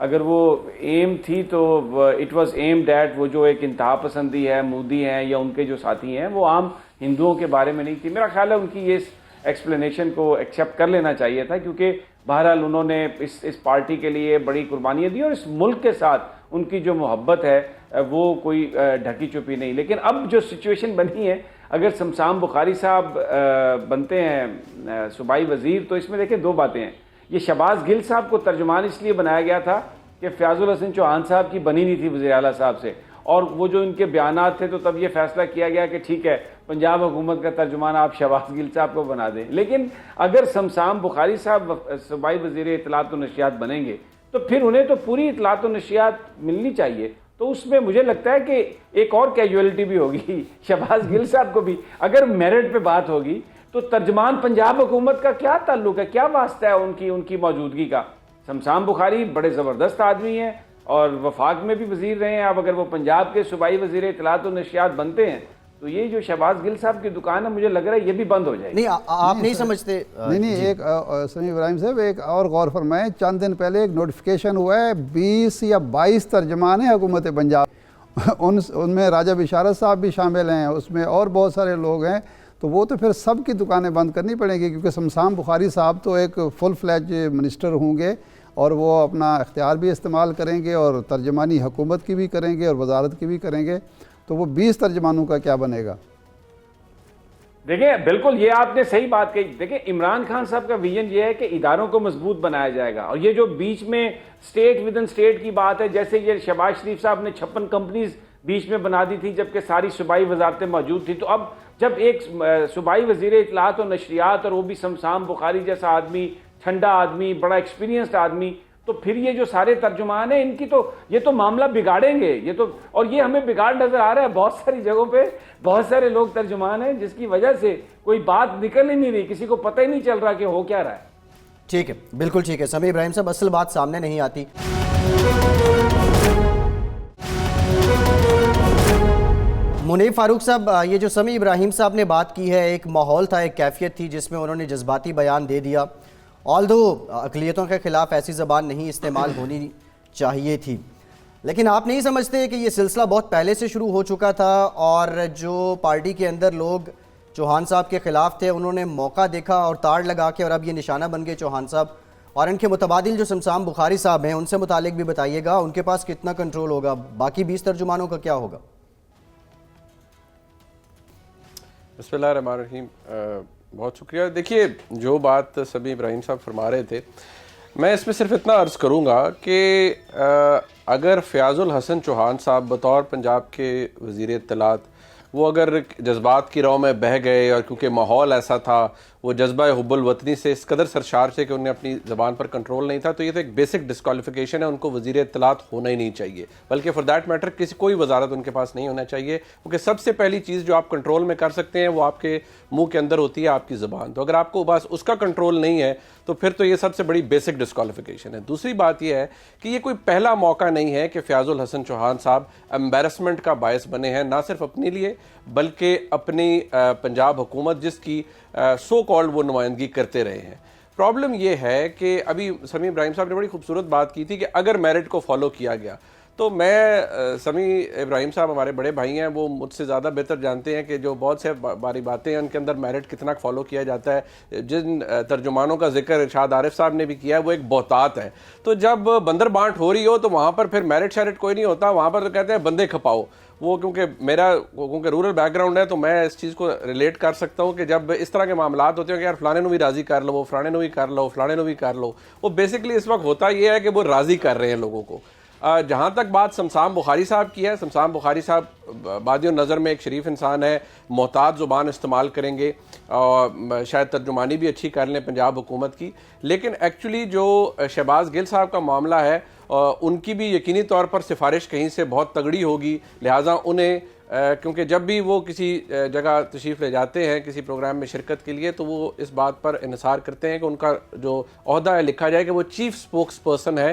اگر وہ ایم تھی تو اٹ واز ایمڈ ایٹ وہ جو ایک انتہا پسندی ہے، مودی ہیں یا ان کے جو ساتھی ہیں، وہ عام ہندوؤں کے بارے میں نہیں تھی. میرا خیال ہے ان کی یہ ایکسپلینیشن کو ایکسیپٹ کر لینا چاہیے تھا، کیونکہ بہرحال انہوں نے اس پارٹی کے لیے بڑی قربانیاں دی اور اس ملک کے ساتھ ان کی جو محبت ہے وہ کوئی ڈھکی چھپی نہیں. لیکن اب جو سچویشن بنی ہے، اگر شمسام بخاری صاحب بنتے ہیں صوبائی وزیر، تو اس میں دیکھیں دو باتیں ہیں. یہ شہباز گل صاحب کو ترجمان اس لیے بنایا گیا تھا کہ فیاض الحسن چوہان صاحب کی بنی نہیں تھی وزیر اعلیٰ صاحب سے، اور وہ جو ان کے بیانات تھے تو تب یہ فیصلہ کیا گیا کہ ٹھیک ہے پنجاب حکومت کا ترجمان آپ شہباز گل صاحب کو بنا دیں. لیکن اگر شمسام بخاری صاحب صوبائی وزیر اطلاعات و نشریات بنیں گے تو پھر انہیں تو پوری اطلاعات و نشریات ملنی چاہیے. تو اس میں مجھے لگتا ہے کہ ایک اور کیجویلٹی بھی ہوگی شہباز گل صاحب کو بھی. اگر میرٹ پہ بات ہوگی تو ترجمان پنجاب حکومت کا کیا تعلق ہے، کیا واسطہ ہے ان کی موجودگی کا؟ شمسام بخاری بڑے زبردست آدمی ہیں اور وفاق میں بھی وزیر رہے ہیں. اب اگر وہ پنجاب کے صوبائی وزیر اطلاعات و نشریات بنتے ہیں تو یہ جو شہباز گل صاحب کی دکان ہے، مجھے لگ رہا ہے یہ بھی بند ہو جائے گی. نہیں آپ نہیں سمجھتے؟ نہیں ایک سمیع ابراہیم صاحب ایک اور غور فرمائیں. چند دن پہلے ایک نوٹیفیکیشن ہوا ہے 20 یا 22 ترجمان ہیں حکومت پنجاب، ان میں راجہ بشارت صاحب بھی شامل ہیں، اس میں اور بہت سارے لوگ ہیں. تو وہ تو پھر سب کی دکانیں بند کرنی پڑیں گی، کیونکہ شمسام بخاری صاحب تو ایک فل فلیج منسٹر ہوں گے اور وہ اپنا اختیار بھی استعمال کریں گے اور ترجمانی حکومت کی بھی کریں گے اور وزارت کی بھی کریں گے. تو وہ 20 ترجمانوں کا کیا بنے گا؟ دیکھیں بالکل یہ آپ نے صحیح بات کہی. دیکھیں عمران خان صاحب کا ویژن یہ ہے کہ اداروں کو مضبوط بنایا جائے گا، اور یہ جو بیچ میں اسٹیٹ ود ان اسٹیٹ کی بات ہے، جیسے یہ شہباز شریف صاحب نے 56 کمپنیز بیچ میں بنا دی تھی جبکہ ساری صوبائی وزارتیں موجود تھیں. تو اب جب ایک صوبائی وزیر اطلاعات و نشریات اور وہ بھی شمسام بخاری جیسا آدمی، ٹھنڈا آدمی، بڑا ایکسپیرینسڈ آدمی، تو پھر یہ جو سارے ترجمان ہیں ان کی تو یہ تو معاملہ بگاڑیں گے. یہ تو اور یہ ہمیں بگاڑ نظر آ رہا ہے بہت ساری جگہوں پہ. بہت سارے لوگ ترجمان ہیں جس کی وجہ سے کوئی بات نکل ہی نہیں رہی، کسی کو پتہ ہی نہیں چل رہا کہ ہو کیا رہا ہے. ٹھیک ہے، بالکل ٹھیک ہے. سمیع ابراہیم صاحب اصل بات سامنے نہیں آتی. منیب فاروق صاحب، یہ جو سمیع ابراہیم صاحب نے بات کی ہے، ایک ماحول تھا، ایک کیفیت تھی جس میں انہوں نے جذباتی بیان دے دیا. آلدو اقلیتوں کے خلاف ایسی زبان نہیں استعمال ہونی چاہیے تھی، لیکن آپ نہیں سمجھتے کہ یہ سلسلہ بہت پہلے سے شروع ہو چکا تھا اور جو پارٹی کے اندر لوگ چوہان صاحب کے خلاف تھے انہوں نے موقع دیکھا اور تاڑ لگا کے اور اب یہ نشانہ بن گئے چوہان صاحب؟ اور ان کے متبادل جو شمسام بخاری صاحب ہیں ان سے متعلق بھی بتائیے گا، ان کے پاس کتنا کنٹرول ہوگا، باقی 20 ترجمانوں کا کیا ہوگا؟ بسم اللہ الرحمن الرحیم. بہت شکریہ. دیکھیے جو بات سمیع ابراہیم صاحب فرما رہے تھے، میں اس میں صرف اتنا عرض کروں گا کہ اگر فیاض الحسن چوہان صاحب بطور پنجاب کے وزیر اطلاعات وہ اگر جذبات کی رو میں بہہ گئے اور کیونکہ ماحول ایسا تھا، وہ جذبہ حب الوطنی سے اس قدر سرشار تھے کہ انہیں اپنی زبان پر کنٹرول نہیں تھا، تو یہ تو ایک بیسک ڈسکوالیفیکیشن ہے. ان کو وزیر اطلاعات ہونا ہی نہیں چاہیے، بلکہ فار دیٹ میٹر کوئی وزارت ان کے پاس نہیں ہونا چاہیے، کیونکہ سب سے پہلی چیز جو آپ کنٹرول میں کر سکتے ہیں وہ آپ کے منہ کے اندر ہوتی ہے آپ کی زبان. تو اگر آپ کو بس اس کا کنٹرول نہیں ہے تو پھر تو یہ سب سے بڑی بیسک ڈسکوالیفیکیشن ہے. دوسری بات یہ ہے کہ یہ کوئی پہلا موقع نہیں ہے کہ فیاض الحسن چوہان صاحب امبیرسمنٹ کا باعث بنے ہیں، نہ صرف اپنے لیے بلکہ اپنی پنجاب حکومت جس کی سو کالڈ وہ نمائندگی کرتے رہے ہیں. پرابلم یہ ہے کہ ابھی سمیع ابراہیم صاحب نے بڑی خوبصورت بات کی تھی کہ اگر میرٹ کو فالو کیا گیا، تو میں سمیع ابراہیم صاحب ہمارے بڑے بھائی ہیں، وہ مجھ سے زیادہ بہتر جانتے ہیں کہ جو بہت سے باری باتیں ہیں ان کے اندر میرٹ کتنا فالو کیا جاتا ہے. جن ترجمانوں کا ذکر ارشاد عارف صاحب نے بھی کیا ہے وہ ایک بہتات ہے. تو جب بندر بانٹ ہو رہی ہو تو وہاں پر پھر میرٹ شیرٹ کوئی نہیں ہوتا، وہاں پر تو کہتے ہیں بندے کھپاؤ. وہ کیونکہ رورل بیک گراؤنڈ ہے تو میں اس چیز کو ریلیٹ کر سکتا ہوں کہ جب اس طرح کے معاملات ہوتے ہیں کہ یار فلانے نو بھی راضی کر لو، فلانے نو بھی کر لو، فلانے نو بھی کر لو، وہ بیسکلی اس وقت ہوتا یہ ہے کہ وہ راضی کر رہے ہیں لوگوں کو. جہاں تک بات شمسام بخاری صاحب کی ہے، شمسام بخاری صاحب بادی نظر میں ایک شریف انسان ہے، محتاط زبان استعمال کریں گے اور شاید ترجمانی بھی اچھی کر لیں پنجاب حکومت کی. لیکن ایکچولی جو شہباز گل صاحب کا معاملہ ہے ان کی بھی یقینی طور پر سفارش کہیں سے بہت تگڑی ہوگی، لہٰذا انہیں کیونکہ جب بھی وہ کسی جگہ تشریف لے جاتے ہیں کسی پروگرام میں شرکت کے لیے تو وہ اس بات پر انحصار کرتے ہیں کہ ان کا جو عہدہ ہے لکھا جائے کہ وہ چیف سپوکس پرسن ہے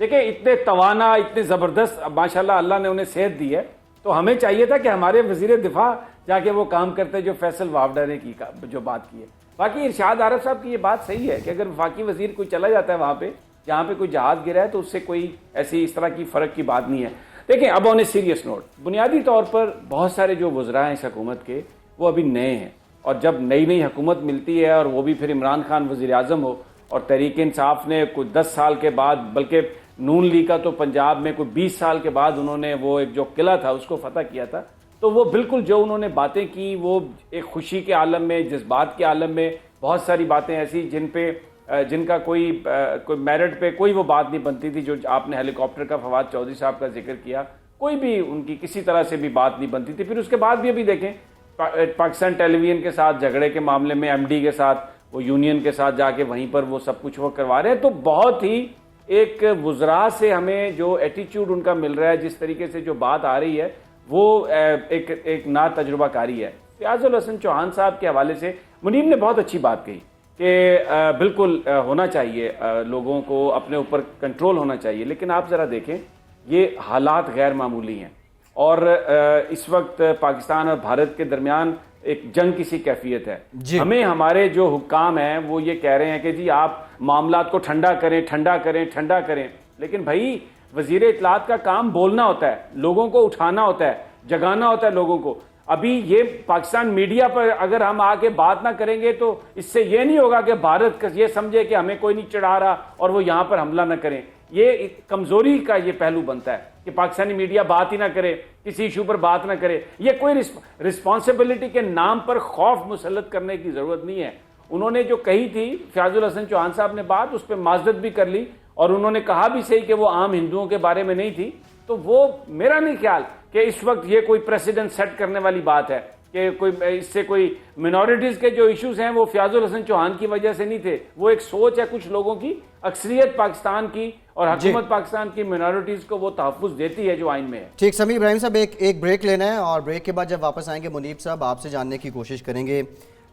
دیکھیں اتنے توانا, اتنے زبردست ماشاءاللہ اللہ نے انہیں صحت دی ہے, تو ہمیں چاہیے تھا کہ ہمارے وزیر دفاع جا کے وہ کام کرتے جو فیصل وافڈا نے کی جو بات کی ہے. باقی ارشاد عارف صاحب کی یہ بات صحیح ہے کہ اگر وفاقی وزیر کوئی چلا جاتا ہے وہاں پہ جہاں پہ کوئی جہاز گرا ہے تو اس سے کوئی ایسی اس طرح کی فرق کی بات نہیں ہے. دیکھیں اب آن اے سیریس نوٹ, بنیادی طور پر بہت سارے جو وزراء ہیں اس حکومت کے وہ ابھی نئے ہیں, اور جب نئی حکومت ملتی ہے اور وہ بھی پھر عمران خان وزیر اعظم ہو, اور تحریک انصاف نے کوئی 10 سال کے بعد, بلکہ نون لیگ کا تو پنجاب میں کوئی 20 سال کے بعد انہوں نے وہ ایک جو قلعہ تھا اس کو فتح کیا تھا, تو وہ بالکل جو انہوں نے باتیں کی وہ ایک خوشی کے عالم میں, جذبات کے عالم میں, بہت ساری باتیں ایسی جن کا کوئی میرٹ پہ کوئی وہ بات نہیں بنتی تھی. جو آپ نے ہیلی کاپٹر کا فواد چودھری صاحب کا ذکر کیا, کوئی بھی ان کی کسی طرح سے بھی بات نہیں بنتی تھی. پھر اس کے بعد بھی ابھی دیکھیں پاکستان ٹیلی ویژن کے ساتھ جھگڑے کے معاملے میں ایم ڈی کے ساتھ وہ یونین کے ساتھ جا کے وہیں پر وہ سب کچھ وہ کروا رہے ہیں. تو بہت ہی ایک وزراء سے ہمیں جو ایٹیچیوڈ ان کا مل رہا ہے, جس طریقے سے جو بات آ رہی ہے وہ ایک نا تجربہ کاری ہے. فیاض الحسن چوہان صاحب کے حوالے سے منیب نے بہت اچھی بات کہی کہ بالکل ہونا چاہیے, لوگوں کو اپنے اوپر کنٹرول ہونا چاہیے, لیکن آپ ذرا دیکھیں یہ حالات غیر معمولی ہیں, اور اس وقت پاکستان اور بھارت کے درمیان ایک جنگ کی سی کیفیت ہے. ہمیں ہمارے جو حکام ہیں وہ یہ کہہ رہے ہیں کہ جی آپ معاملات کو ٹھنڈا کریں, لیکن بھائی وزیر اطلاعات کا کام بولنا ہوتا ہے, لوگوں کو اٹھانا ہوتا ہے, جگانا ہوتا ہے لوگوں کو. ابھی یہ پاکستان میڈیا پر اگر ہم آ کے بات نہ کریں گے تو اس سے یہ نہیں ہوگا کہ بھارت یہ سمجھے کہ ہمیں کوئی نہیں چڑھا رہا اور وہ یہاں پر حملہ نہ کریں. یہ کمزوری کا یہ پہلو بنتا ہے کہ پاکستانی میڈیا بات ہی نہ کرے, کسی ایشو پر بات نہ کرے. یہ کوئی رسپانسبلٹی کے نام پر خوف مسلط کرنے کی ضرورت نہیں ہے. انہوں نے جو کہی تھی فیاض الحسن چوہان صاحب نے بات, اس پہ معذرت بھی کر لی, اور انہوں نے کہا بھی صحیح کہ وہ عام ہندوؤں کے بارے میں نہیں تھی. تو وہ میرا نہیں خیال کہ اس وقت یہ کوئی پریسیڈنٹ سیٹ کرنے والی بات ہے کہ اس سے کوئی منورٹیز کے جو ایشوز ہیں وہ فیاض الحسن چوہان کی وجہ سے نہیں تھے. وہ ایک سوچ ہے کچھ لوگوں کی, اکثریت پاکستان کی اور حکومت پاکستان کی منورٹیز کو وہ تحفظ دیتی ہے جو آئین میں ہے. ٹھیک, سمیع ابراہیم صاحب ایک بریک لینا ہے, اور بریک کے بعد جب واپس آئیں گے منیب صاحب آپ سے جاننے کی کوشش کریں گے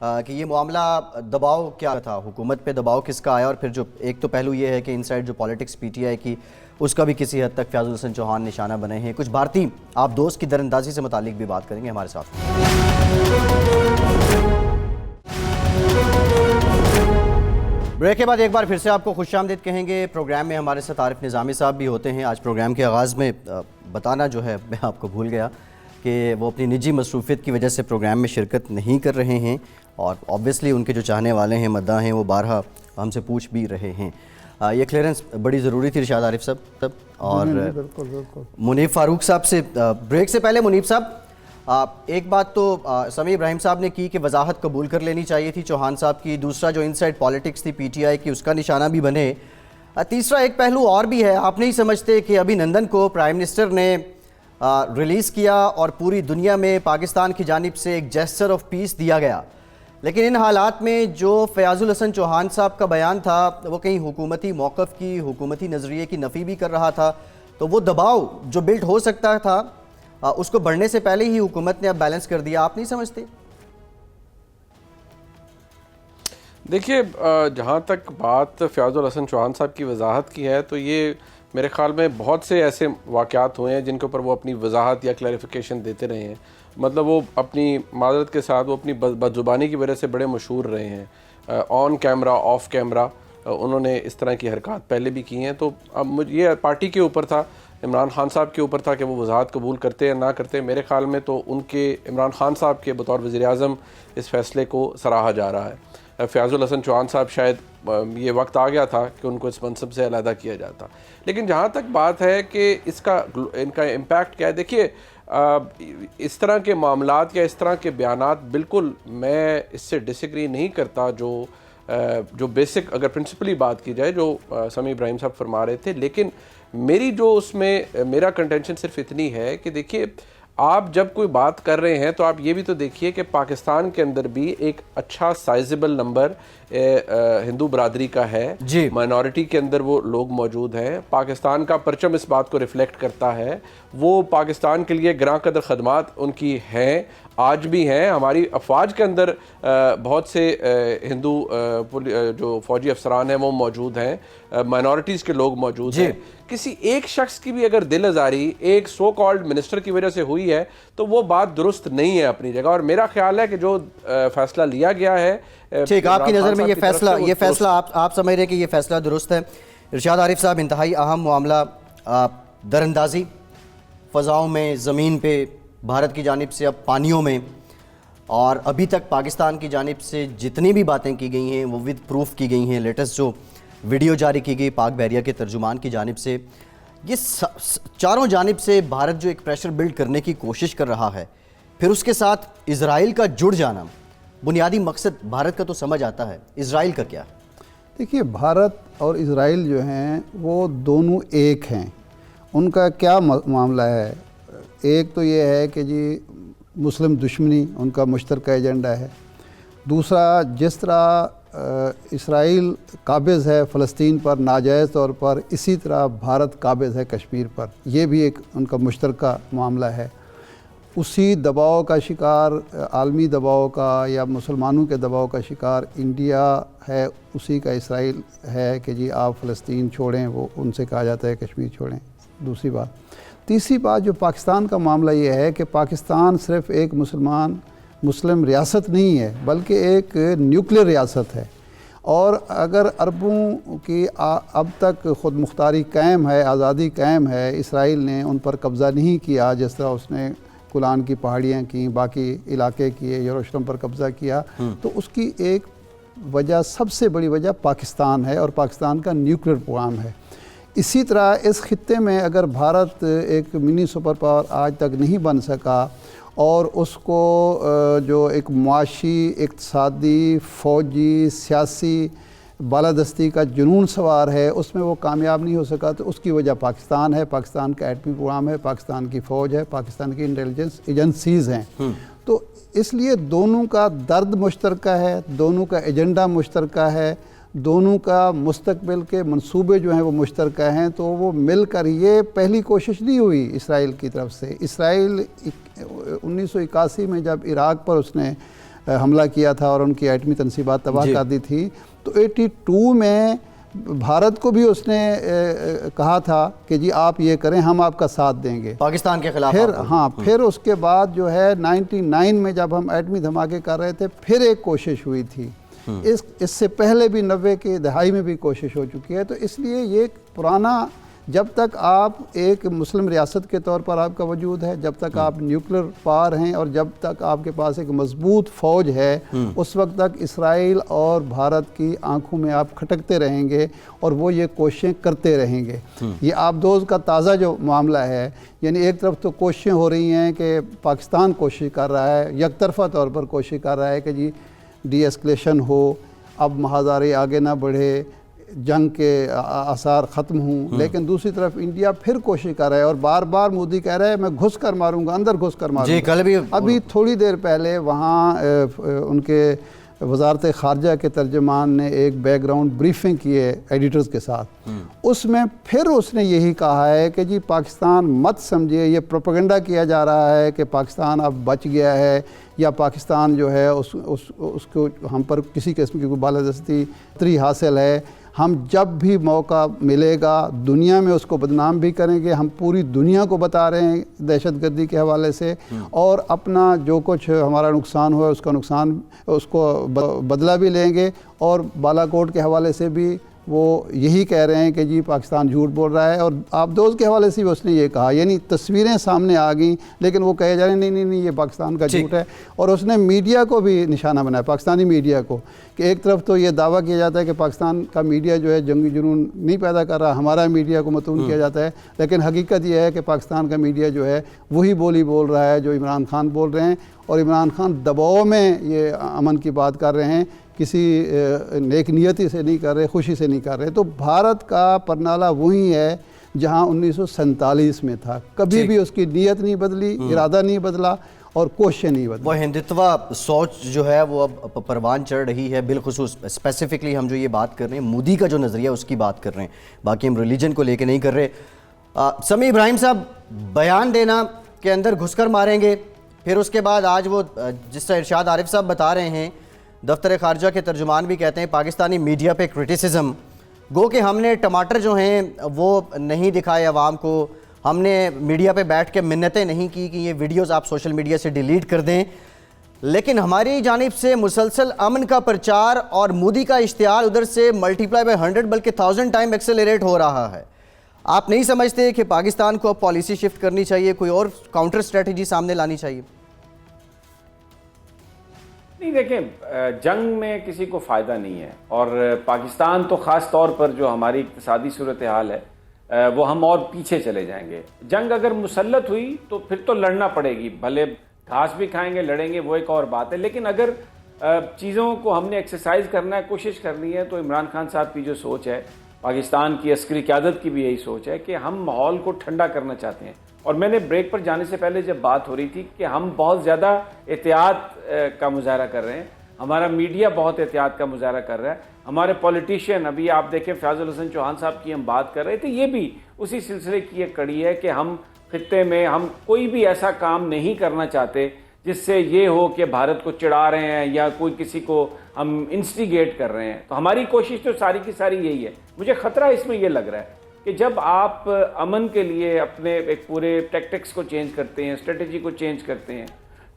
کہ یہ معاملہ دباؤ کیا تھا, حکومت پہ دباؤ کس کا آیا, اور پھر جو ایک تو پہلو یہ ہے کہ انسائیڈ جو پالیٹکس پی ٹی آئی کی اس کا بھی کسی حد تک فیاض الحسن چوہان نشانہ بنے ہیں. کچھ بھارتی آپ دوست کی دراندازی سے متعلق بھی بات کریں گے ہمارے ساتھ. بریک کے بعد ایک بار پھر سے آپ کو خوش آمدید کہیں گے. پروگرام میں ہمارے ساتھ عارف نظامی صاحب بھی ہوتے ہیں. آج پروگرام کے آغاز میں بتانا جو ہے میں آپ کو بھول گیا کہ وہ اپنی نجی مصروفیت کی وجہ سے پروگرام میں شرکت نہیں کر رہے ہیں, اور آبویسلی ان کے جو چاہنے والے ہیں, مداح ہیں, وہ بارہا ہم سے پوچھ بھی رہے ہیں. یہ کلیئرنس بڑی ضروری تھی ارشاد عارف صاحب. اور منیب فاروق صاحب سے بریک سے پہلے, منیب صاحب ایک بات تو سمیع ابراہیم صاحب نے کی کہ وضاحت قبول کر لینی چاہیے تھی چوہان صاحب کی. دوسرا جو انسائیڈ پالیٹکس تھی پی ٹی آئی کی اس کا نشانہ بھی بنے. تیسرا ایک پہلو اور بھی ہے, آپ نہیں سمجھتے کہ ابھی نندن کو پرائم منسٹر نے ریلیز کیا اور پوری دنیا میں پاکستان کی جانب سے ایک جیسچر آف پیس دیا گیا, لیکن ان حالات میں جو فیاض الحسن چوہان صاحب کا بیان تھا وہ کہیں حکومتی موقف کی, حکومتی نظریے کی نفی بھی کر رہا تھا. تو وہ دباؤ جو بلڈ ہو سکتا تھا اس کو بڑھنے سے پہلے ہی حکومت نے اب بیلنس کر دیا, آپ نہیں سمجھتے؟ دیکھیے, جہاں تک بات فیاض الحسن چوہان صاحب کی وضاحت کی ہے تو یہ میرے خیال میں بہت سے ایسے واقعات ہوئے ہیں جن کے اوپر وہ اپنی وضاحت یا کلیریفیکیشن دیتے رہے ہیں. مطلب وہ اپنی معذرت کے ساتھ وہ اپنی بدزبانی کی وجہ سے بڑے مشہور رہے ہیں. آن کیمرہ آف کیمرہ انہوں نے اس طرح کی حرکات پہلے بھی کی ہیں. تو اب یہ پارٹی کے اوپر تھا, عمران خان صاحب کے اوپر تھا کہ وہ وضاحت قبول کرتے یا نہ کرتے. میرے خیال میں تو ان کے عمران خان صاحب کے بطور وزیر اعظم اس فیصلے کو سراہا جا رہا ہے. فیاض الحسن چوہان صاحب شاید یہ وقت آ گیا تھا کہ ان کو اس منصب سے علیحدہ کیا جاتا. لیکن جہاں تک بات ہے کہ ان کا امپیکٹ کیا ہے, دیکھیے اس طرح کے معاملات یا اس طرح کے بیانات بالکل میں اس سے ڈس ایگری نہیں کرتا جو بیسک اگر پرنسپلی بات کی جائے جو سمیع ابراہیم صاحب فرما رہے تھے. لیکن میری جو اس میں میرا کنٹینشن صرف اتنی ہے کہ دیکھیے آپ جب کوئی بات کر رہے ہیں تو آپ یہ بھی تو دیکھیے کہ پاکستان کے اندر بھی ایک اچھا سائزبل نمبر ہندو برادری کا ہے, مائنورٹی کے اندر وہ لوگ موجود ہیں. پاکستان کا پرچم اس بات کو ریفلیکٹ کرتا ہے, وہ پاکستان کے لیے گراں قدر خدمات ان کی ہیں, آج بھی ہیں. ہماری افواج کے اندر بہت سے ہندو جو فوجی افسران ہیں وہ موجود ہیں, مائنورٹیز کے لوگ موجود ہیں. کسی ایک شخص کی بھی اگر دل آزاری ایک سو کالڈ منسٹر کی وجہ سے ہوئی ہے تو وہ بات درست نہیں ہے اپنی جگہ. اور میرا خیال ہے کہ جو فیصلہ لیا گیا ہے, ٹھیک, آپ کی نظر میں یہ فیصلہ آپ سمجھ رہے ہیں کہ یہ فیصلہ درست ہے. ارشاد عارف صاحب, انتہائی اہم معاملہ دراندازی فضاؤں میں, زمین پہ, بھارت کی جانب سے, اب پانیوں میں, اور ابھی تک پاکستان کی جانب سے جتنی بھی باتیں کی گئی ہیں وہ ود پروف کی گئی ہیں. لیٹسٹ جو ویڈیو جاری کی گئی پاک بحریہ کے ترجمان کی جانب سے, یہ چاروں جانب سے بھارت جو ایک پریشر بلڈ کرنے کی کوشش کر رہا ہے, پھر اس کے ساتھ اسرائیل کا جڑ جانا, بنیادی مقصد بھارت کا تو سمجھ آتا ہے, اسرائیل کا کیا؟ دیکھیے, بھارت اور اسرائیل جو ہیں وہ دونوں ایک ہیں. ان کا کیا معاملہ ہے؟ ایک تو یہ ہے کہ جی مسلم دشمنی ان کا مشترکہ ایجنڈا ہے. دوسرا, جس طرح اسرائیل قابض ہے فلسطین پر ناجائز طور پر, اسی طرح بھارت قابض ہے کشمیر پر. یہ بھی ایک ان کا مشترکہ معاملہ ہے. اسی دباؤ کا شکار, عالمی دباؤ کا یا مسلمانوں کے دباؤ کا شکار انڈیا ہے, اسی کا اسرائیل ہے کہ جی آپ فلسطین چھوڑیں, وہ ان سے کہا جاتا ہے کشمیر چھوڑیں. دوسری بات. تیسری بات جو پاکستان کا معاملہ یہ ہے کہ پاکستان صرف ایک مسلم ریاست نہیں ہے بلکہ ایک نیوکلیر ریاست ہے. اور اگر عربوں کی اب تک خود مختاری قائم ہے, آزادی قائم ہے, اسرائیل نے ان پر قبضہ نہیں کیا جس طرح اس نے گولان کی پہاڑیاں کیں, باقی علاقے کیے, یروشلم پر قبضہ کیا, تو اس کی ایک وجہ, سب سے بڑی وجہ پاکستان ہے اور پاکستان کا نیوکلیر پروگرام ہے. اسی طرح اس خطے میں اگر بھارت ایک منی سپر پاور آج تک نہیں بن سکا اور اس کو جو ایک معاشی, اقتصادی, فوجی, سیاسی بالادستی کا جنون سوار ہے اس میں وہ کامیاب نہیں ہو سکا, تو اس کی وجہ پاکستان ہے, پاکستان کا ایٹمی پروگرام ہے, پاکستان کی فوج ہے, پاکستان کی انٹیلیجنس ایجنسیز ہیں. تو اس لیے دونوں کا درد مشترکہ ہے, دونوں کا ایجنڈا مشترکہ ہے, دونوں کا مستقبل کے منصوبے جو ہیں وہ مشترکہ ہیں. تو وہ مل کر, یہ پہلی کوشش نہیں ہوئی اسرائیل کی طرف سے. اسرائیل 1981 میں جب عراق پر اس نے حملہ کیا تھا اور ان کی ایٹمی تنصیبات تباہ کر دی تھی, تو 82 میں بھارت کو بھی اس نے کہا تھا کہ جی آپ یہ کریں, ہم آپ کا ساتھ دیں گے پاکستان کے خلاف. پھر اس کے بعد جو ہے 99 میں جب ہم ایٹمی دھماکے کر رہے تھے, پھر ایک کوشش ہوئی تھی. اس سے پہلے بھی 90 کی دہائی میں بھی کوشش ہو چکی ہے. تو اس لیے یہ پرانا, جب تک آپ ایک مسلم ریاست کے طور پر آپ کا وجود ہے, جب تک آپ نیوکلیر پاور ہیں, اور جب تک آپ کے پاس ایک مضبوط فوج ہے, اس وقت تک اسرائیل اور بھارت کی آنکھوں میں آپ کھٹکتے رہیں گے اور وہ یہ کوششیں کرتے رہیں گے. یہ آبدوز کا تازہ جو معاملہ ہے, یعنی ایک طرف تو کوششیں ہو رہی ہیں کہ پاکستان کوشش کر رہا ہے, یک طرفہ طور پر کوشش کر رہا ہے کہ جی ڈی ایسکلیشن ہو, اب محاذاری آگے نہ بڑھے, جنگ کے آثار ختم ہوں. لیکن دوسری طرف انڈیا پھر کوشش کر رہا ہے اور بار بار مودی کہہ رہا ہے میں گھس کر ماروں گا, اندر گھس کر ماروں گا. کل بھی ابھی تھوڑی دیر پہلے وہاں ان کے وزارت خارجہ کے ترجمان نے ایک بیک گراؤنڈ بریفنگ کی ہے ایڈیٹرز کے ساتھ. اس میں پھر اس نے یہی کہا ہے کہ جی پاکستان مت سمجھے, یہ پروپیگنڈا کیا جا رہا ہے کہ پاکستان اب بچ گیا ہے یا پاکستان جو ہے اس کو ہم پر کسی قسم کی بالادستی حاصل ہے. ہم جب بھی موقع ملے گا دنیا میں اس کو بدنام بھی کریں گے. ہم پوری دنیا کو بتا رہے ہیں دہشت گردی کے حوالے سے, اور اپنا جو کچھ ہمارا نقصان ہوا اس کو بدلہ بھی لیں گے. اور بالا کوٹ کے حوالے سے بھی وہ یہی کہہ رہے ہیں کہ جی پاکستان جھوٹ بول رہا ہے. اور آبدوز کے حوالے سے بھی اس نے یہ کہا, یعنی تصویریں سامنے آ گئیں لیکن وہ کہے جا رہے ہیں نہیں یہ پاکستان کا جھوٹ ہے. اور اس نے میڈیا کو بھی نشانہ بنایا, پاکستانی میڈیا کو, کہ ایک طرف تو یہ دعویٰ کیا جاتا ہے کہ پاکستان کا میڈیا جو ہے جنگی جنون نہیں پیدا کر رہا, ہمارا میڈیا کو متون کیا جاتا ہے. لیکن حقیقت یہ ہے کہ پاکستان کا میڈیا جو ہے وہی بولی بول رہا ہے جو عمران خان بول رہے ہیں, اور عمران خان دباؤ میں یہ امن کی بات کر رہے ہیں, کسی نیک نیتی سے نہیں کر رہے, خوشی سے نہیں کر رہے. تو بھارت کا پرنالہ وہی ہے جہاں 1947 میں تھا. کبھی بھی اس کی نیت نہیں بدلی, ارادہ نہیں بدلا اور کوششیں نہیں بدلی. وہ ہندتوا سوچ جو ہے وہ اب پروان چڑھ رہی ہے. بالخصوص اسپیسیفکلی ہم جو یہ بات کر رہے ہیں مودی کا جو نظریہ اس کی بات کر رہے ہیں, باقی ہم ریلیجن کو لے کے نہیں کر رہے. سمیع ابراہیم صاحب, بیان دینا کہ اندر گھس کر ماریں گے, پھر اس کے بعد آج وہ جس طرح ارشاد عارف صاحب بتا رہے ہیں, دفتر خارجہ کے ترجمان بھی کہتے ہیں پاکستانی میڈیا پہ کرٹیسزم, گو کہ ہم نے ٹماٹر جو ہیں وہ نہیں دکھائے عوام کو, ہم نے میڈیا پہ بیٹھ کے منتیں نہیں کی کہ یہ ویڈیوز آپ سوشل میڈیا سے ڈیلیٹ کر دیں, لیکن ہماری جانب سے مسلسل امن کا پرچار اور مودی کا اشتہار ادھر سے ملٹیپلائی بائی 100 بلکہ 1000 ٹائم ایکسیلریٹ ہو رہا ہے. آپ نہیں سمجھتے کہ پاکستان کو اب پالیسی شفٹ کرنی چاہیے, کوئی اور کاؤنٹر اسٹریٹجی سامنے لانی چاہیے؟ نہیں دیکھیں, جنگ میں کسی کو فائدہ نہیں ہے, اور پاکستان تو خاص طور پر جو ہماری اقتصادی صورتحال ہے وہ ہم اور پیچھے چلے جائیں گے. جنگ اگر مسلط ہوئی تو پھر تو لڑنا پڑے گی, بھلے گھاس بھی کھائیں گے, لڑیں گے, وہ ایک اور بات ہے. لیکن اگر چیزوں کو ہم نے ایکسرسائز کرنا ہے, کوشش کرنی ہے, تو عمران خان صاحب کی جو سوچ ہے, پاکستان کی عسکری قیادت کی بھی یہی سوچ ہے کہ ہم ماحول کو ٹھنڈا کرنا چاہتے ہیں. اور میں نے بریک پر جانے سے پہلے جب بات ہو رہی تھی کہ ہم بہت زیادہ احتیاط کا مظاہرہ کر رہے ہیں, ہمارا میڈیا بہت احتیاط کا مظاہرہ کر رہا ہے, ہمارے پولیٹیشین, ابھی آپ دیکھیں فیاض الحسن چوہان صاحب کی ہم بات کر رہے تھے, یہ بھی اسی سلسلے کی ایک کڑی ہے کہ ہم خطے میں ہم کوئی بھی ایسا کام نہیں کرنا چاہتے جس سے یہ ہو کہ بھارت کو چڑھا رہے ہیں یا کوئی کسی کو ہم انسٹیگیٹ کر رہے ہیں. تو ہماری کوشش تو ساری کی ساری یہی ہے. مجھے خطرہ اس میں یہ لگ رہا ہے کہ جب آپ امن کے لیے اپنے ایک پورے ٹیکٹکس کو چینج کرتے ہیں, اسٹریٹجی کو چینج کرتے ہیں,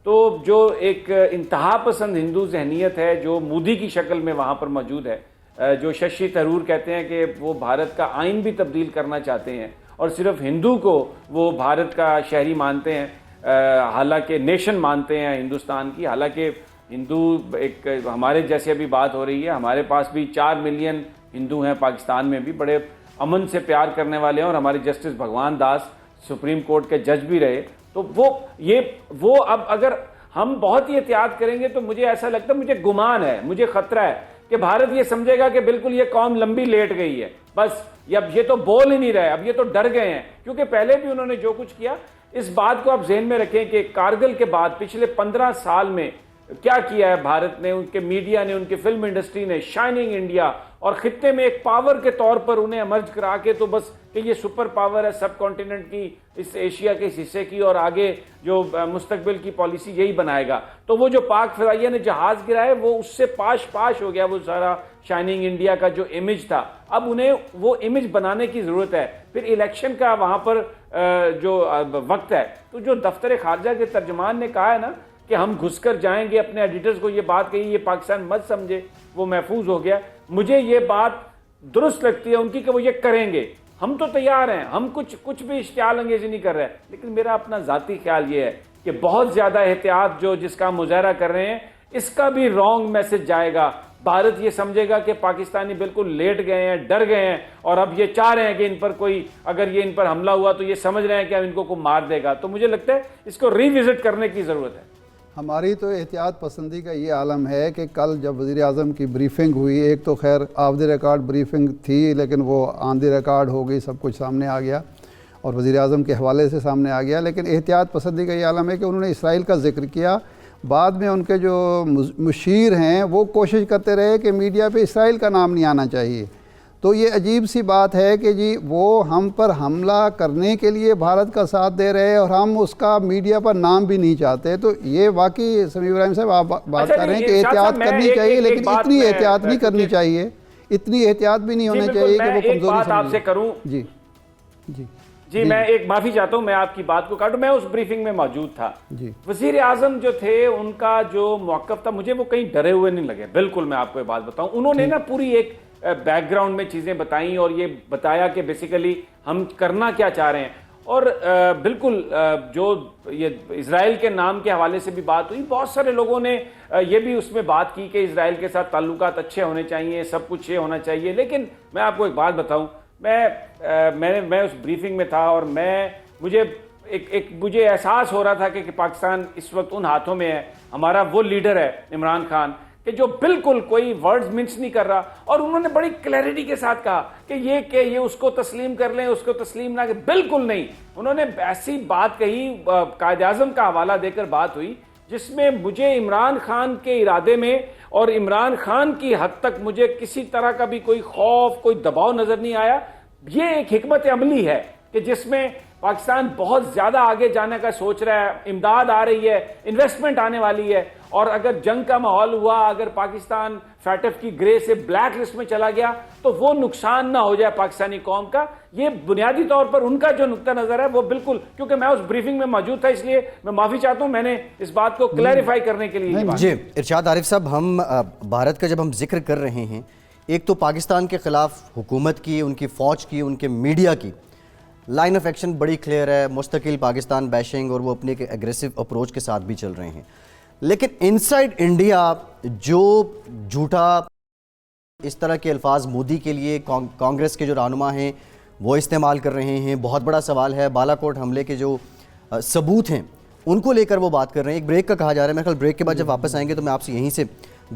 تو جو ایک انتہا پسند ہندو ذہنیت ہے جو مودی کی شکل میں وہاں پر موجود ہے, جو ششی تھرور کہتے ہیں کہ وہ بھارت کا آئین بھی تبدیل کرنا چاہتے ہیں اور صرف ہندو کو وہ بھارت کا شہری مانتے ہیں, حالانکہ نیشن مانتے ہیں ہندوستان کی, حالانکہ ہندو ایک ہمارے جیسے ابھی بات ہو رہی ہے, ہمارے پاس بھی 4 ملین ہندو ہیں پاکستان میں بھی, بڑے امن سے پیار کرنے والے ہیں, اور ہمارے جسٹس بھگوان داس سپریم کورٹ کے جج بھی رہے. تو وہ اب اگر ہم بہت ہی احتیاط کریں گے تو مجھے ایسا لگتا ہے, مجھے گمان ہے, مجھے خطرہ ہے کہ بھارت یہ سمجھے گا کہ بالکل یہ قوم لمبی لیٹ گئی ہے, بس اب یہ تو بول ہی نہیں رہے, اب یہ تو ڈر گئے ہیں, کیونکہ پہلے بھی انہوں نے جو کچھ کیا. اس بات کو آپ ذہن میں رکھیں کہ کارگل کے بعد پچھلے 15 سال میں کیا کیا ہے بھارت نے, ان کے میڈیا نے, ان کی فلم انڈسٹری نے, شائننگ انڈیا, اور خطے میں ایک پاور کے طور پر انہیں امرج کرا کے تو بس کہ یہ سپر پاور ہے سب کانٹیننٹ کی, اس ایشیا کے اس حصے کی, اور آگے جو مستقبل کی پالیسی یہی بنائے گا. تو وہ جو پاک فضائیہ نے جہاز گرائے وہ اس سے پاش ہو گیا, وہ سارا شائننگ انڈیا کا جو امیج تھا. اب انہیں وہ امیج بنانے کی ضرورت ہے. پھر الیکشن کا وہاں پر جو وقت ہے, تو جو دفتر خارجہ کے ترجمان نے کہا ہے نا کہ ہم گھس کر جائیں گے, اپنے ایڈیٹرز کو یہ بات کہی, یہ پاکستان مت سمجھے وہ محفوظ ہو گیا, مجھے یہ بات درست لگتی ہے ان کی کہ وہ یہ کریں گے. ہم تو تیار ہیں, ہم کچھ بھی اشتعال انگیزی نہیں کر رہے, لیکن میرا اپنا ذاتی خیال یہ ہے کہ بہت زیادہ احتیاط جس کا مظاہرہ کر رہے ہیں, اس کا بھی رانگ میسج جائے گا. بھارت یہ سمجھے گا کہ پاکستانی بالکل لیٹ گئے ہیں, ڈر گئے ہیں, اور اب یہ چاہ رہے ہیں کہ ان پر کوئی, اگر یہ ان پر حملہ ہوا تو یہ سمجھ رہے ہیں کہ اب ان کو کوئی مار دے گا. تو مجھے لگتا ہے اس کو ری وزٹ کرنے کی ضرورت ہے. ہماری تو احتیاط پسندی کا یہ عالم ہے کہ کل جب وزیر اعظم کی بریفنگ ہوئی, ایک تو خیر آف دی ریکارڈ بریفنگ تھی, لیکن وہ آن دی ریکارڈ ہو گئی, سب کچھ سامنے آ گیا اور وزیر اعظم کے حوالے سے سامنے آ گیا. لیکن احتیاط پسندی کا یہ عالم ہے کہ انہوں نے اسرائیل کا ذکر کیا, بعد میں ان کے جو مشیر ہیں وہ کوشش کرتے رہے کہ میڈیا پہ اسرائیل کا نام نہیں آنا چاہیے. تو یہ عجیب سی بات ہے کہ جی وہ ہم پر حملہ کرنے کے لیے بھارت کا ساتھ دے رہے اور ہم اس کا میڈیا پر نام بھی نہیں چاہتے. تو یہ واقعی سمیع ابراہیم صاحب آپ بات کر رہے ہیں کہ احتیاط کرنی چاہیے, لیکن اتنی احتیاط نہیں کرنی چاہیے, اتنی احتیاط بھی نہیں ہونا چاہیے کہ وہ کمزوری بات آپ سے کروں. جی میں ایک معافی چاہتا ہوں, میں آپ کی بات کو کاٹوں, میں اس بریفنگ میں موجود تھا. وزیر اعظم جو تھے ان کا جو موقف تھا, مجھے وہ کہیں ڈرے ہوئے نہیں لگے. بالکل میں آپ کو یہ بات بتاؤں, انہوں نے نا پوری ایک بیک گراؤنڈ میں چیزیں بتائیں اور یہ بتایا کہ بیسیکلی ہم کرنا کیا چاہ رہے ہیں. اور بالکل جو یہ اسرائیل کے نام کے حوالے سے بھی بات ہوئی, بہت سارے لوگوں نے یہ بھی اس میں بات کی کہ اسرائیل کے ساتھ تعلقات اچھے ہونے چاہیے, سب کچھ یہ ہونا چاہیے. لیکن میں آپ کو ایک بات بتاؤں, میں اس بریفنگ میں تھا اور مجھے احساس ہو رہا تھا کہ پاکستان اس وقت ان ہاتھوں میں ہے, ہمارا وہ لیڈر ہے عمران خان, کہ جو بالکل کوئی ورڈز منس نہیں کر رہا. اور انہوں نے بڑی کلیئرٹی کے ساتھ کہا کہ یہ اس کو تسلیم کر لیں, اس کو تسلیم نہ, کہ بالکل نہیں. انہوں نے ایسی بات کہی, قائد اعظم کا حوالہ دے کر بات ہوئی, جس میں مجھے عمران خان کے ارادے میں اور عمران خان کی حد تک مجھے کسی طرح کا بھی کوئی خوف, کوئی دباؤ نظر نہیں آیا. یہ ایک حکمت عملی ہے کہ جس میں پاکستان بہت زیادہ آگے جانے کا سوچ رہا ہے, امداد آ رہی ہے, انویسٹمنٹ آنے والی ہے, اور اگر جنگ کا ماحول ہوا, اگر پاکستان فیٹف کی گرے سے بلیک لسٹ میں چلا گیا تو وہ نقصان نہ ہو جائے پاکستانی قوم کا. یہ بنیادی طور پر ان کا جو نقطہ نظر ہے وہ بالکل, کیونکہ میں اس بریفنگ میں موجود تھا اس لیے میں معافی چاہتا ہوں, میں نے اس بات کو کلیریفائی کرنے کے لیے. جی ارشاد عارف صاحب, ہم بھارت کا جب ہم ذکر کر رہے ہیں, ایک تو پاکستان کے خلاف حکومت کی, ان کی فوج کی, ان کے میڈیا کی لائن آف ایکشن بڑی کلیئر ہے, مستقل پاکستان بیشنگ, اور وہ اپنے ایک ایگریسو اپروچ کے ساتھ بھی چل رہے ہیں. لیکن انسائیڈ انڈیا جو جھوٹا اس طرح کے الفاظ مودی کے لیے کانگریس کے جو رہنما ہیں وہ استعمال کر رہے ہیں, بہت بڑا سوال ہے. بالا کوٹ حملے کے جو ثبوت ہیں ان کو لے کر وہ بات کر رہے ہیں. ایک بریک کا کہا جا رہا ہے, میرے خیال بریک کے بعد جب واپس آئیں گے تو میں آپ سے یہیں سے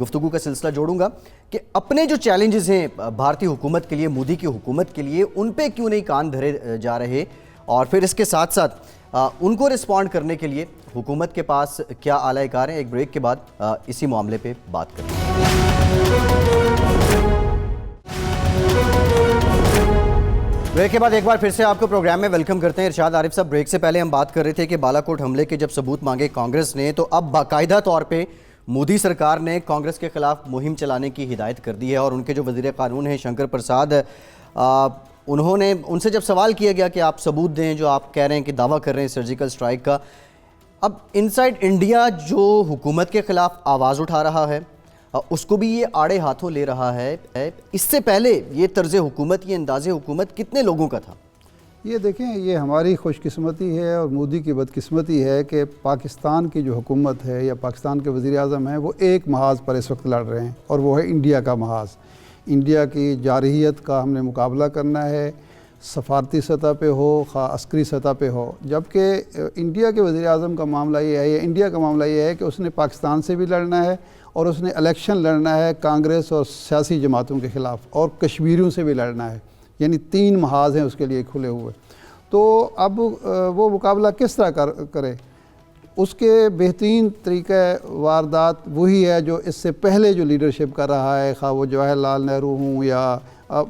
گفتگو کا سلسلہ جوڑوں گا کہ اپنے جو چیلنجز ہیں بھارتی حکومت کے لیے, مودی کی حکومت کے لیے, ان پہ کیوں نہیں کان دھرے جا رہے, اور پھر اس کے ساتھ ساتھ ان کو رسپونڈ کرنے کے لیے حکومت کے پاس کیا اعلی کار ہیں. ایک بریک کے بعد اسی معاملے پہ بات کریں گے. بریک کے بعد ایک بار پھر سے آپ کو پروگرام میں ویلکم کرتے ہیں. ارشاد عارف صاحب, بریک سے پہلے ہم بات کر رہے تھے کہ بالا کوٹ حملے کے جب ثبوت مانگے کانگریس نے, تو اب باقاعدہ طور پہ مودی سرکار نے کانگریس کے خلاف مہم چلانے کی ہدایت کر دی ہے. اور ان کے جو وزیر قانون ہیں شنکر پرساد, انہوں نے ان سے جب سوال کیا گیا کہ آپ ثبوت دیں جو آپ کہہ رہے ہیں کہ دعویٰ کر رہے ہیں سرجیکل اسٹرائک کا, اب انسائیڈ انڈیا جو حکومت کے خلاف آواز اٹھا رہا ہے اس کو بھی یہ آڑے ہاتھوں لے رہا ہے. اس سے پہلے یہ طرز حکومت, یہ انداز حکومت کتنے لوگوں کا تھا؟ یہ دیکھیں, یہ ہماری خوش قسمتی ہے اور مودی کی بدقسمتی ہے کہ پاکستان کی جو حکومت ہے یا پاکستان کے وزیر اعظم ہیں وہ ایک محاذ پر اس وقت لڑ رہے ہیں, اور وہ ہے انڈیا کا محاذ. انڈیا کی جارحیت کا ہم نے مقابلہ کرنا ہے, سفارتی سطح پہ ہو خواہ عسکری سطح پہ ہو. جبکہ انڈیا کے وزیر اعظم کا معاملہ یہ ہے, یا انڈیا کا معاملہ یہ ہے کہ اس نے پاکستان سے بھی لڑنا ہے اور اس نے الیکشن لڑنا ہے کانگریس اور سیاسی جماعتوں کے خلاف, اور کشمیریوں سے بھی لڑنا ہے. یعنی 3 محاذ ہیں اس کے لیے کھلے ہوئے. تو اب وہ مقابلہ کس طرح کرے, اس کے بہترین طریقہ واردات وہی ہے جو اس سے پہلے جو لیڈرشپ کر رہا ہے, خواہ وہ جواہر لال نہرو ہوں یا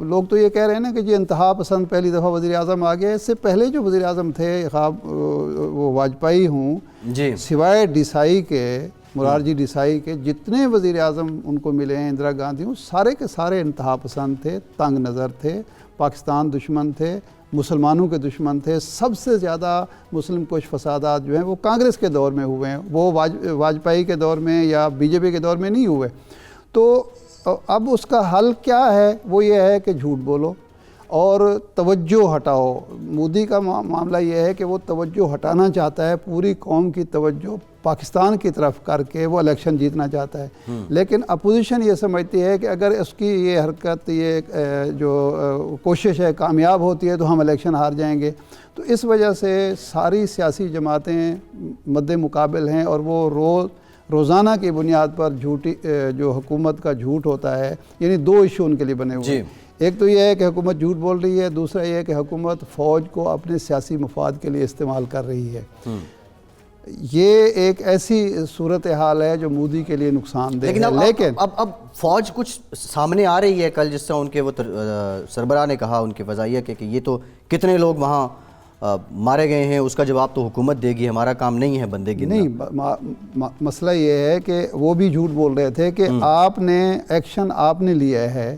لوگ تو یہ کہہ رہے ہیں نا کہ جی انتہا پسند پہلی دفعہ وزیر اعظم آ گیا. اس سے پہلے جو وزیر اعظم تھے خواہ وہ واجپئی ہوں, جی سوائے ڈیسائی کے, مرارجی ڈیسائی کے, جتنے وزیر اعظم ان کو ملے ہیں, اندرا گاندھی ہوں, سارے کے سارے انتہا پسند تھے, تنگ نظر تھے, پاکستان دشمن تھے, مسلمانوں کے دشمن تھے. سب سے زیادہ مسلم کش فسادات جو ہیں وہ کانگریس کے دور میں ہوئے ہیں, وہ واجپئی کے دور میں یا بی جے پی کے دور میں نہیں ہوئے. تو اب اس کا حل کیا ہے, وہ یہ ہے کہ جھوٹ بولو اور توجہ ہٹاؤ. مودی کا معاملہ یہ ہے کہ وہ توجہ ہٹانا چاہتا ہے, پوری قوم کی توجہ پاکستان کی طرف کر کے وہ الیکشن جیتنا چاہتا ہے. لیکن اپوزیشن یہ سمجھتی ہے کہ اگر اس کی یہ حرکت, یہ جو کوشش ہے کامیاب ہوتی ہے تو ہم الیکشن ہار جائیں گے. تو اس وجہ سے ساری سیاسی جماعتیں مد مقابل ہیں, اور وہ روزانہ کی بنیاد پر جھوٹی جو حکومت کا جھوٹ ہوتا ہے, یعنی 2 ایشو ان کے لیے بنے ہوئے ہیں. ایک تو یہ ہے کہ حکومت جھوٹ بول رہی ہے, دوسرا یہ ہے کہ حکومت فوج کو اپنے سیاسی مفاد کے لیے استعمال کر رہی ہے. یہ ایک ایسی صورتحال ہے جو مودی کے لیے نقصان دہ ہے. لیکن اب فوج کچھ سامنے آ رہی ہے. کل جس طرح ان کے وہ سربراہ نے کہا, ان کے فضائیہ کہ یہ تو کتنے لوگ وہاں مارے گئے ہیں, اس کا جواب تو حکومت دے گی, ہمارا کام نہیں ہے بندے گننا. نہیں, مسئلہ یہ ہے کہ وہ بھی جھوٹ بول رہے تھے کہ آپ نے ایکشن آپ نے لیا ہے,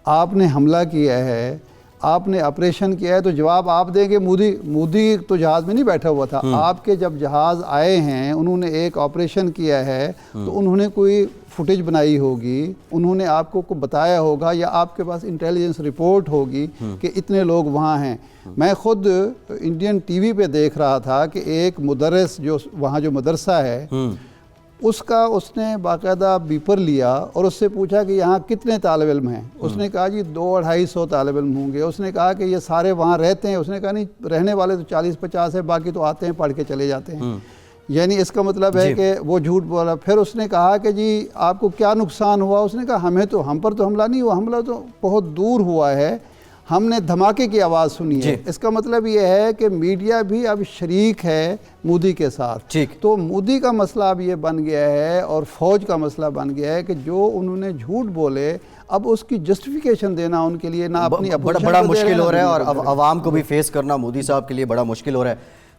آپ نے حملہ کیا ہے, آپ نے آپریشن کیا ہے, تو جواب آپ دیں گے. مودی تو جہاز میں نہیں بیٹھا ہوا تھا. آپ کے جب جہاز آئے ہیں, انہوں نے ایک آپریشن کیا ہے, تو انہوں نے کوئی فوٹیج بنائی ہوگی, انہوں نے آپ کو بتایا ہوگا, یا آپ کے پاس انٹیلیجنس رپورٹ ہوگی کہ اتنے لوگ وہاں ہیں. میں خود انڈین ٹی وی پہ دیکھ رہا تھا کہ ایک مدرس جو وہاں جو مدرسہ ہے اس نے باقاعدہ بیپر لیا اور اس سے پوچھا کہ یہاں کتنے طالب علم ہیں. اس نے کہا جی 200-250 طالب علم ہوں گے. اس نے کہا کہ یہ سارے وہاں رہتے ہیں. اس نے کہا نہیں, رہنے والے تو 40-50 ہیں, باقی تو آتے ہیں پڑھ کے چلے جاتے ہیں. یعنی اس کا مطلب ہے کہ وہ جھوٹ بولا. پھر اس نے کہا کہ جی آپ کو کیا نقصان ہوا. اس نے کہا ہم پر تو حملہ نہیں ہوا, حملہ تو بہت دور ہوا ہے, ہم نے دھماکے کی آواز سنی ہے. اس کا مطلب یہ ہے کہ میڈیا بھی اب شریک ہے مودی کے ساتھ. تو مودی کا مسئلہ اب یہ بن گیا ہے اور فوج کا مسئلہ بن گیا ہے کہ جو انہوں نے جھوٹ بولے, اب اس کی جسٹیفیکیشن دینا ان کے لیے نہ اپنی بڑا مشکل ہو رہا ہے, اور عوام کو بھی فیس کرنا مودی صاحب کے لیے بڑا مشکل ہو رہا ہے.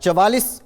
44